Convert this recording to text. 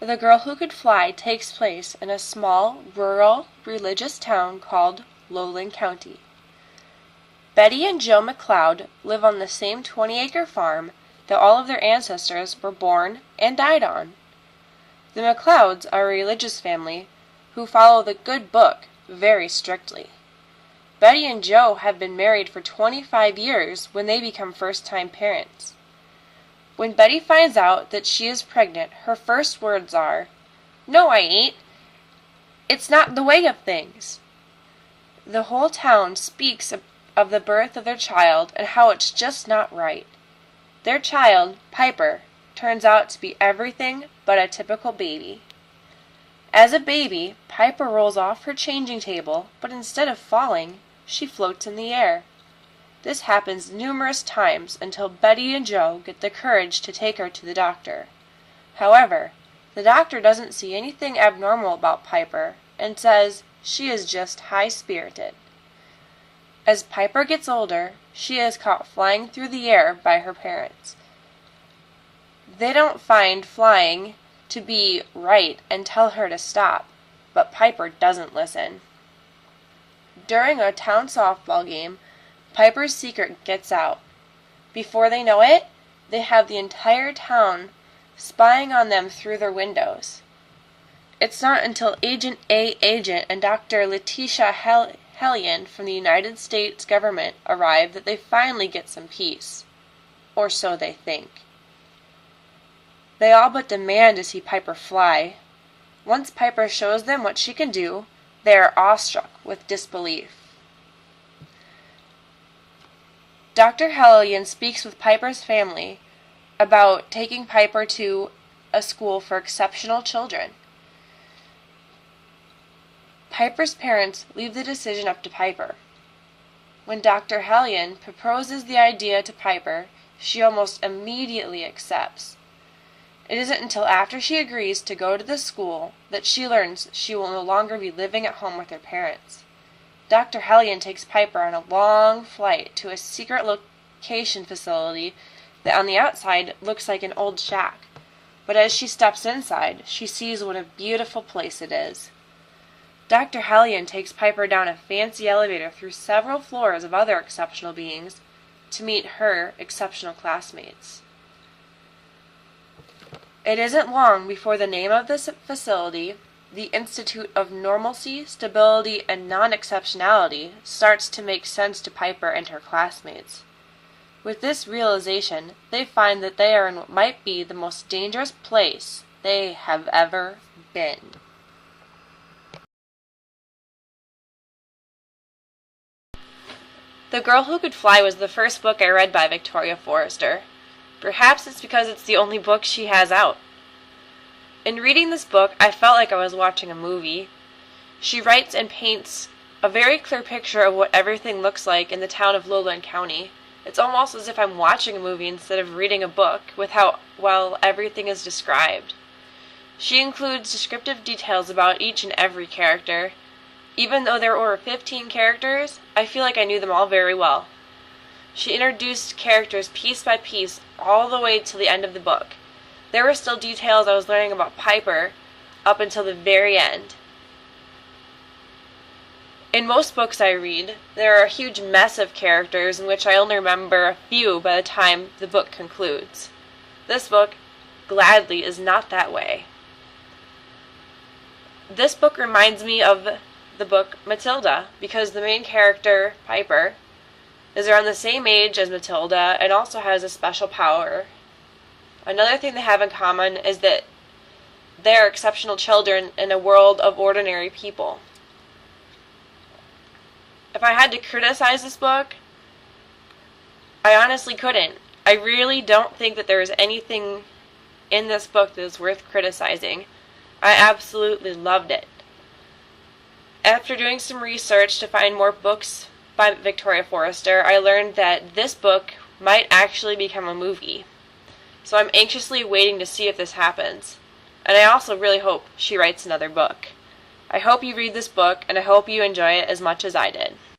The Girl Who Could Fly takes place in a small, rural, religious town called Lowland County. Betty and Joe McLeod live on the same 20-acre farm that all of their ancestors were born and died on. The McLeods are a religious family who follow the Good Book very strictly. Betty and Joe have been married for 25 years when they become first-time parents. When Betty finds out that she is pregnant, her first words are, "No, I ain't. It's not the way of things." The whole town speaks of the birth of their child and how it's just not right. Their child, Piper, turns out to be everything but a typical baby. As a baby, Piper rolls off her changing table, but instead of falling, she floats in the air. This happens numerous times until Betty and Joe get the courage to take her to the doctor. However, the doctor doesn't see anything abnormal about Piper and says she is just high-spirited. As Piper gets older, she is caught flying through the air by her parents. They don't find flying to be right and tell her to stop, but Piper doesn't listen. During a town softball game, Piper's secret gets out. Before they know it, they have the entire town spying on them through their windows. It's not until Agent A. Agent and Dr. Letitia Hellion from the United States government arrive that they finally get some peace. Or so they think. They all but demand to see Piper fly. Once Piper shows them what she can do, they are awestruck with disbelief. Dr. Hellion speaks with Piper's family about taking Piper to a school for exceptional children. Piper's parents leave the decision up to Piper. When Dr. Hellion proposes the idea to Piper, she almost immediately accepts. It isn't until after she agrees to go to the school that she learns she will no longer be living at home with her parents. Dr. Hellion takes Piper on a long flight to a secret location facility that on the outside looks like an old shack, but as she steps inside, she sees what a beautiful place it is. Dr. Hellion takes Piper down a fancy elevator through several floors of other exceptional beings to meet her exceptional classmates. It isn't long before the name of this facility, the Institute of Normalcy, Stability, and Non-Exceptionality, starts to make sense to Piper and her classmates. With this realization, they find that they are in what might be the most dangerous place they have ever been. The Girl Who Could Fly was the first book I read by Victoria Forrester. Perhaps it's because it's the only book she has out. In reading this book, I felt like I was watching a movie. She writes and paints a very clear picture of what everything looks like in the town of Lowland County. It's almost as if I'm watching a movie instead of reading a book with how well everything is described. She includes descriptive details about each and every character. Even though there were 15 characters, I feel like I knew them all very well. She introduced characters piece by piece all the way to the end of the book. There were still details I was learning about Piper up until the very end. In most books I read, there are a huge mess of characters in which I only remember a few by the time the book concludes. This book, gladly, is not that way. This book reminds me of the book Matilda, because the main character, Piper, is around the same age as Matilda and also has a special power. Another thing they have in common is that they are exceptional children in a world of ordinary people. If I had to criticize this book, I honestly couldn't. I really don't think that there is anything in this book that is worth criticizing. I absolutely loved it. After doing some research to find more books by Victoria Forrester, I learned that this book might actually become a movie. So I'm anxiously waiting to see if this happens. And I also really hope she writes another book. I hope you read this book, and I hope you enjoy it as much as I did.